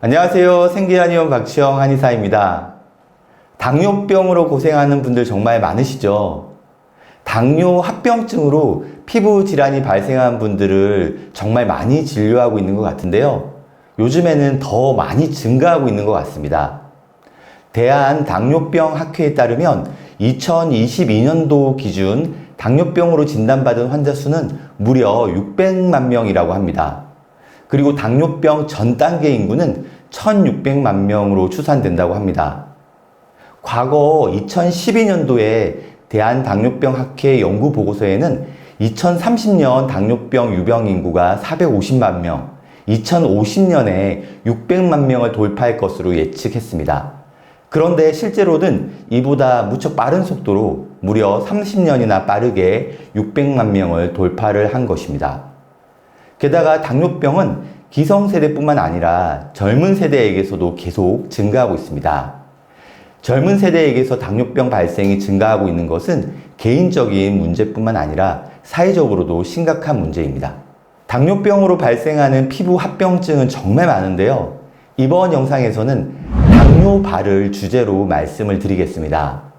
안녕하세요. 생기한의원 박시영 한의사입니다. 당뇨병으로 고생하는 분들 정말 많으시죠? 당뇨 합병증으로 피부 질환이 발생한 분들을 정말 많이 진료하고 있는 것 같은데요. 요즘에는 더 많이 증가하고 있는 것 같습니다. 대한당뇨병학회에 따르면 2022년도 기준 당뇨병으로 진단받은 환자 수는 무려 600만 명이라고 합니다. 그리고 당뇨병 전 단계 인구는 1600만 명으로 추산된다고 합니다. 과거 2012년도에 대한당뇨병학회 연구보고서에는 2030년 당뇨병 유병 인구가 450만 명, 2050년에 600만 명을 돌파할 것으로 예측했습니다. 그런데 실제로는 이보다 무척 빠른 속도로 무려 30년이나 빠르게 600만 명을 돌파를 한 것입니다. 게다가 당뇨병은 기성세대뿐만 아니라 젊은 세대에게서도 계속 증가하고 있습니다. 젊은 세대에게서 당뇨병 발생이 증가하고 있는 것은 개인적인 문제뿐만 아니라 사회적으로도 심각한 문제입니다. 당뇨병으로 발생하는 피부 합병증은 정말 많은데요. 이번 영상에서는 당뇨발을 주제로 말씀을 드리겠습니다.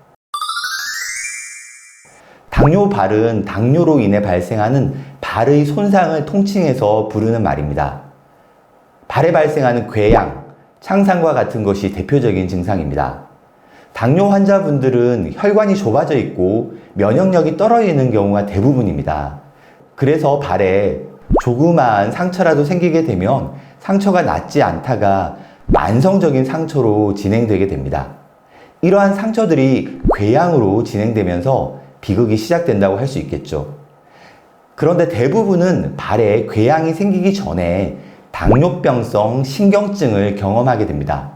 당뇨발은 당뇨로 인해 발생하는 발의 손상을 통칭해서 부르는 말입니다. 발에 발생하는 궤양, 창상과 같은 것이 대표적인 증상입니다. 당뇨 환자분들은 혈관이 좁아져 있고 면역력이 떨어지는 경우가 대부분입니다. 그래서 발에 조그마한 상처라도 생기게 되면 상처가 낫지 않다가 만성적인 상처로 진행되게 됩니다. 이러한 상처들이 궤양으로 진행되면서 비극이 시작된다고 할 수 있겠죠. 그런데 대부분은 발에 궤양이 생기기 전에 당뇨병성 신경증을 경험하게 됩니다.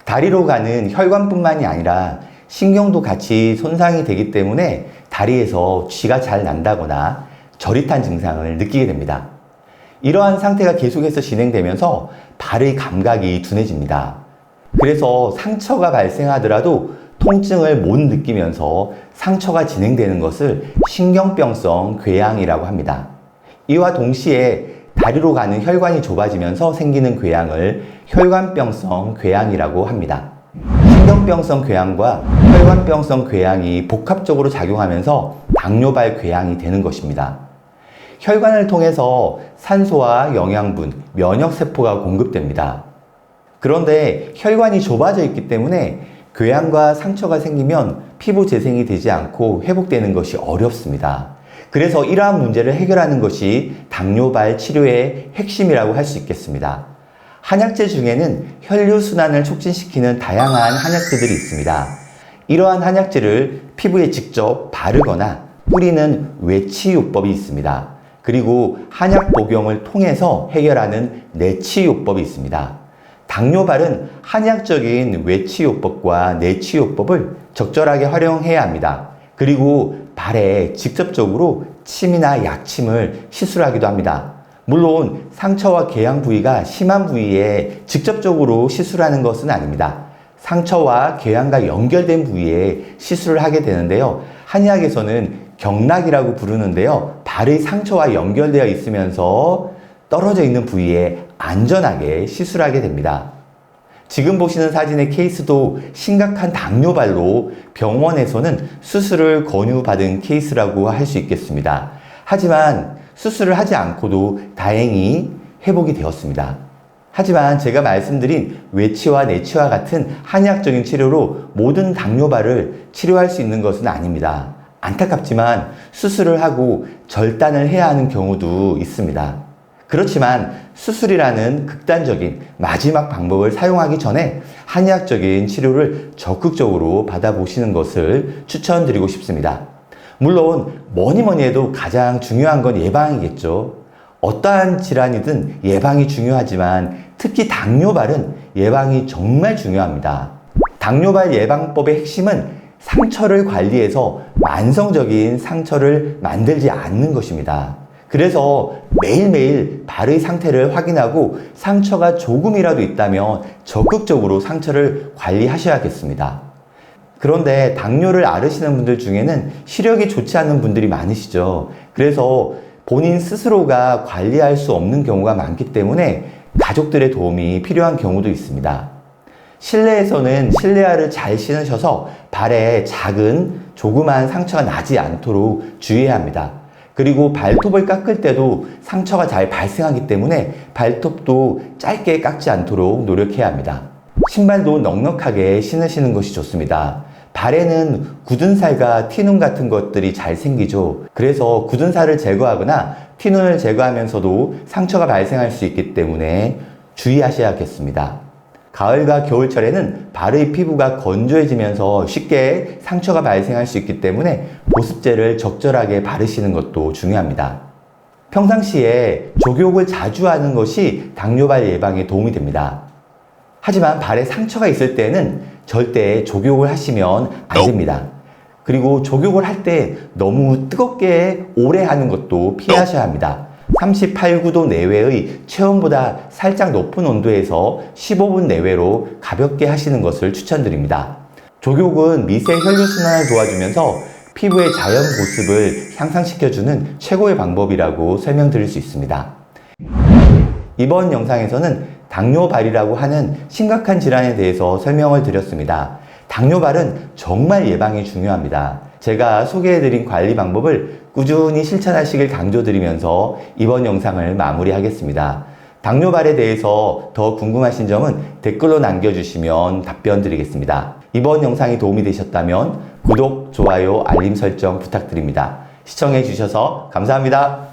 다리로 가는 혈관뿐만이 아니라 신경도 같이 손상이 되기 때문에 다리에서 쥐가 잘 난다거나 저릿한 증상을 느끼게 됩니다. 이러한 상태가 계속해서 진행되면서 발의 감각이 둔해집니다. 그래서 상처가 발생하더라도 통증을 못 느끼면서 상처가 진행되는 것을 신경병성 궤양이라고 합니다. 이와 동시에 다리로 가는 혈관이 좁아지면서 생기는 궤양을 혈관병성 궤양이라고 합니다. 신경병성 궤양과 혈관병성 궤양이 복합적으로 작용하면서 당뇨발 궤양이 되는 것입니다. 혈관을 통해서 산소와 영양분, 면역세포가 공급됩니다. 그런데 혈관이 좁아져 있기 때문에 궤양과 상처가 생기면 피부 재생이 되지 않고 회복되는 것이 어렵습니다. 그래서 이러한 문제를 해결하는 것이 당뇨발 치료의 핵심이라고 할 수 있겠습니다. 한약재 중에는 혈류순환을 촉진시키는 다양한 한약재들이 있습니다. 이러한 한약재를 피부에 직접 바르거나 뿌리는 외치요법이 있습니다. 그리고 한약 복용을 통해서 해결하는 내치요법이 있습니다. 당뇨발은 한약적인 외치요법과 내치요법을 적절하게 활용해야 합니다. 그리고 발에 직접적으로 침이나 약침을 시술하기도 합니다. 물론 상처와 궤양 부위가 심한 부위에 직접적으로 시술하는 것은 아닙니다. 상처와 궤양과 연결된 부위에 시술을 하게 되는데요. 한의학에서는 경락이라고 부르는데요. 발의 상처와 연결되어 있으면서 떨어져 있는 부위에 안전하게 시술하게 됩니다. 지금 보시는 사진의 케이스도 심각한 당뇨발로 병원에서는 수술을 권유받은 케이스라고 할 수 있겠습니다. 하지만 수술을 하지 않고도 다행히 회복이 되었습니다. 하지만 제가 말씀드린 외치와 내치와 같은 한의학적인 치료로 모든 당뇨발을 치료할 수 있는 것은 아닙니다. 안타깝지만 수술을 하고 절단을 해야 하는 경우도 있습니다. 그렇지만 수술이라는 극단적인 마지막 방법을 사용하기 전에 한의학적인 치료를 적극적으로 받아보시는 것을 추천드리고 싶습니다. 물론 뭐니 해도 가장 중요한 건 예방이겠죠. 어떠한 질환이든 예방이 중요하지만 특히 당뇨발은 예방이 정말 중요합니다. 당뇨발 예방법의 핵심은 상처를 관리해서 만성적인 상처를 만들지 않는 것입니다. 그래서 매일매일 발의 상태를 확인하고 상처가 조금이라도 있다면 적극적으로 상처를 관리하셔야겠습니다. 그런데 당뇨를 앓으시는 분들 중에는 시력이 좋지 않은 분들이 많으시죠. 그래서 본인 스스로가 관리할 수 없는 경우가 많기 때문에 가족들의 도움이 필요한 경우도 있습니다. 실내에서는 실내화를 잘 신으셔서 발에 작은 조그만 상처가 나지 않도록 주의해야 합니다. 그리고 발톱을 깎을 때도 상처가 잘 발생하기 때문에 발톱도 짧게 깎지 않도록 노력해야 합니다. 신발도 넉넉하게 신으시는 것이 좋습니다. 발에는 굳은 살과 티눈 같은 것들이 잘 생기죠. 그래서 굳은 살을 제거하거나 티눈을 제거하면서도 상처가 발생할 수 있기 때문에 주의하셔야겠습니다. 가을과 겨울철에는 발의 피부가 건조해지면서 쉽게 상처가 발생할 수 있기 때문에 보습제를 적절하게 바르시는 것도 중요합니다. 평상시에 족욕을 자주 하는 것이 당뇨발 예방에 도움이 됩니다. 하지만 발에 상처가 있을 때는 절대 족욕을 하시면 안 됩니다. 그리고 족욕을 할 때 너무 뜨겁게 오래 하는 것도 피하셔야 합니다. 38~9도 내외의 체온보다 살짝 높은 온도에서 15분 내외로 가볍게 하시는 것을 추천드립니다. 족욕은 미세 혈류순환을 도와주면서 피부의 자연 보습을 향상시켜주는 최고의 방법이라고 설명드릴 수 있습니다. 이번 영상에서는 당뇨발이라고 하는 심각한 질환에 대해서 설명을 드렸습니다. 당뇨발은 정말 예방이 중요합니다. 제가 소개해드린 관리 방법을 꾸준히 실천하시길 강조드리면서 이번 영상을 마무리하겠습니다. 당뇨발에 대해서 더 궁금하신 점은 댓글로 남겨주시면 답변 드리겠습니다. 이번 영상이 도움이 되셨다면 구독, 좋아요, 알림 설정 부탁드립니다. 시청해주셔서 감사합니다.